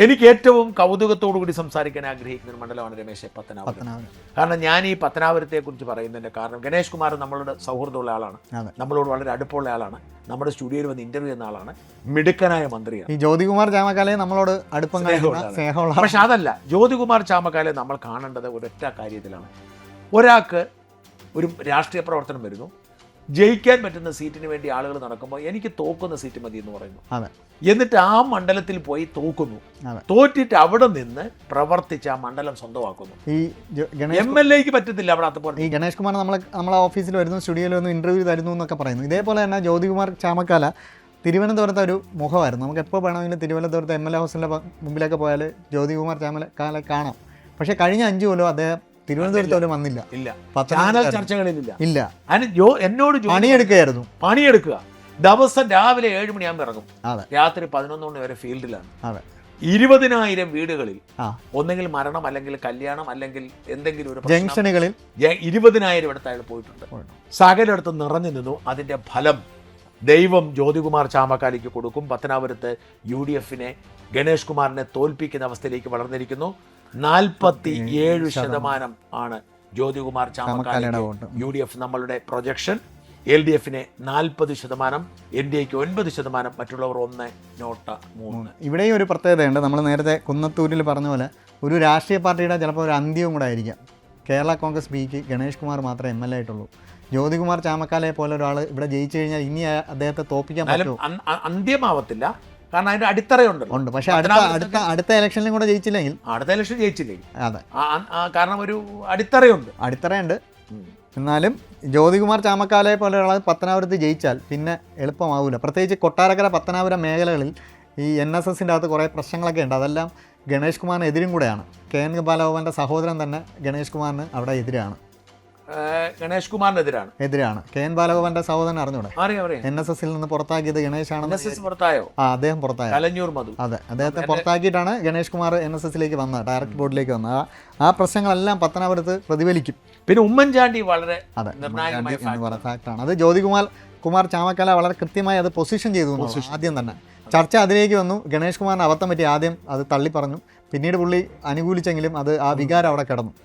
എനിക്ക് ഏറ്റവും കൗതുകത്തോടു കൂടി സംസാരിക്കാൻ ആഗ്രഹിക്കുന്ന ഒരു മണ്ഡലമാണ് രമേശ് പത്തനാപുരം. കാരണം ഞാൻ ഈ പത്തനാപുരത്തെക്കുറിച്ച് പറയുന്നതിൻ്റെ കാരണം ഗണേഷ് കുമാർ നമ്മളുടെ സൗഹൃദമുള്ള ആളാണ്, നമ്മളോട് വളരെ അടുപ്പമുള്ള ആളാണ്, നമ്മുടെ സ്റ്റുഡിയോയിൽ വന്ന് ഇന്റർവ്യൂ ചെയ്യുന്ന ആളാണ്, മിടുക്കനായ മന്ത്രിയാണ്. ഈ ജ്യോതികുമാർ ചാമക്കാലയെ നമ്മളോട് അടുപ്പം സ്നേഹമുള്ള. പക്ഷെ അതല്ല, ജ്യോതികുമാർ ചാമക്കാലയെ നമ്മൾ കാണേണ്ടത് ഒരൊറ്റ കാര്യത്തിലാണ്. ഒരാൾക്ക് ഒരു രാഷ്ട്രീയ പ്രവർത്തനം വരുന്നു, ജയിക്കാൻ പറ്റുന്ന സീറ്റിന് വേണ്ടി ആളുകൾ നടക്കുമ്പോൾ എനിക്ക് തോക്കുന്ന സീറ്റ് മതി എന്ന് പറയുന്നു. എന്നിട്ട് ആ മണ്ഡലത്തിൽ പോയി തോക്കുന്നു, തോറ്റിട്ട് അവിടെ നിന്ന് പ്രവർത്തിച്ച് ആ മണ്ഡലം സ്വന്തമാക്കുന്നു. ഈ MLAക്ക് പറ്റത്തില്ല അവിടെ. അതുപോലെ ഈ ഗണേഷ് കുമാർ നമ്മളെ ഓഫീസിൽ വരുന്നു, സ്റ്റുഡിയോയിൽ വന്ന് ഇന്റർവ്യൂ തരുന്നു എന്നൊക്കെ പറയുന്നു. ഇതേപോലെ തന്നെ ജ്യോതികുമാർ ചാമക്കാല തിരുവനന്തപുരത്തെ ഒരു മുഖമായിരുന്നു. നമുക്ക് എപ്പോൾ വേണമെങ്കിലും തിരുവനന്തപുരത്ത് MLA ഹൗസിൻ്റെ മുമ്പിലൊക്കെ പോയാൽ ജ്യോതികുമാർ ചാമക്കാല കാണാം. പക്ഷേ കഴിഞ്ഞ 5 കൊല്ലം അദ്ദേഹം തിരുവനന്തപുരത്ത് പോലും വന്നില്ല. ചാനൽ ചർച്ചകളിലില്ല. ഇല്ല. എന്നോട് പണിയെടുക്കുക. ദിവസം രാവിലെ 7 മണിയാകുമ്പോൾ ഇറങ്ങും, രാത്രി 11 മണി വരെ ഫീൽഡിലാണ്. 20,000 വീടുകളിൽ ഒന്നെങ്കിൽ മരണം, അല്ലെങ്കിൽ കല്യാണം, അല്ലെങ്കിൽ എന്തെങ്കിലും ഒരു ജംഗ്ഷനുകളിൽ 20,000 ഇടത്ത് അയാൾ പോയിട്ടുണ്ട്. സകലയിടത്ത് നിറഞ്ഞു നിന്നു. അതിന്റെ ഫലം ദൈവം ജ്യോതികുമാർ ചാമക്കാലയ്ക്ക് കൊടുക്കും. പത്തനാപുരത്ത് UDFനെ, ഗണേഷ് കുമാറിനെ തോൽപ്പിക്കുന്ന അവസ്ഥയിലേക്ക് വളർന്നിരിക്കുന്നു. 47% ആണ് ജ്യോതികുമാർ ചാമക്കാലയുടെ UDF നമ്മളുടെ പ്രൊജക്ഷൻ. LDFനെ 40%, NDAക്ക് 9%, മറ്റുള്ളവർ 1, നോട്ട 3. ഇവിടെയും ഒരു പ്രത്യേകതയുണ്ട്. നമ്മൾ നേരത്തെ കുന്നത്തൂരിൽ പറഞ്ഞ പോലെ ഒരു രാഷ്ട്രീയ പാർട്ടിയുടെ ചിലപ്പോൾ ഒരു അന്ത്യവും കൂടെ ആയിരിക്കാം. കേരള കോൺഗ്രസ് Bക്ക് ഗണേഷ് കുമാർ മാത്രമേ MLA ആയിട്ടുള്ളൂ. ജ്യോതികുമാർ ചാമക്കാലയെ പോലെ ഒരാൾ ഇവിടെ ജയിച്ചു കഴിഞ്ഞാൽ ഇനി അദ്ദേഹത്തെ തോൽപ്പിക്കാൻ പറ്റുമോ? അന്ത്യമാവത്തില്ല, കാരണം അതിന്റെ അടിത്തറയുണ്ട്. പക്ഷെ അടുത്ത ഇലക്ഷനിലും കൂടെ ജയിച്ചില്ലെങ്കിൽ, അടുത്ത ഇലക്ഷൻ ജയിച്ചില്ലെങ്കിൽ, അതെ, കാരണം ഒരു അടിത്തറയുണ്ട്. എന്നാലും ജ്യോതികുമാർ ചാമക്കാലയെ പോലെ ഒരാൾ പത്തനാപുരത്ത് ജയിച്ചാൽ പിന്നെ എളുപ്പമാവില്ല. പ്രത്യേകിച്ച് കൊട്ടാരക്കര പത്തനാപുരം മേഖലകളിൽ ഈ NSSൻ്റെ അകത്ത് കുറേ പ്രശ്നങ്ങളൊക്കെ ഉണ്ട്. അതെല്ലാം ഗണേഷ് കുമാറിന് എതിരും കൂടെയാണ്. KN ബാലഗോപാലിൻ്റെ സഹോദരൻ തന്നെ ഗണേഷ് കുമാറിന് അവിടെ എതിരാണ്. ഗണേഷ് കുമാറിനെതിരാണ്. KN ബാലഗോപാലിന്റെ സഹോദരൻ അറിഞ്ഞൂടെ? NSSൽ നിന്ന് പുറത്താക്കിയത് ഗണേഷാണ്. അദ്ദേഹം പുറത്തായ അതെ, അദ്ദേഹത്തെ പുറത്താക്കിയിട്ടാണ് ഗണേഷ് കുമാർ NSSലേക്ക് വന്നത്, ഡയറക്ട് ബോർഡിലേക്ക് വന്നത്. ആ പ്രശ്നങ്ങളെല്ലാം പത്തനാപുരത്ത് പ്രതിഫലിക്കും. പിന്നെ ഉമ്മൻചാണ്ടി വളരെ ഫാക്ടാണ്. അത് ജ്യോതികുമാർ ചാമക്കാല വളരെ കൃത്യമായി അത് പൊസിഷൻ ചെയ്തു. ആദ്യം തന്നെ ചർച്ച അതിലേക്ക് വന്നു. ഗണേഷ് കുമാറിന് അബദ്ധം പറ്റി, ആദ്യം അത് തള്ളി പറഞ്ഞു, പിന്നീട് പുള്ളി അനുകൂലിച്ചെങ്കിലും അത് ആ വികാരം അവിടെ കിടന്നു.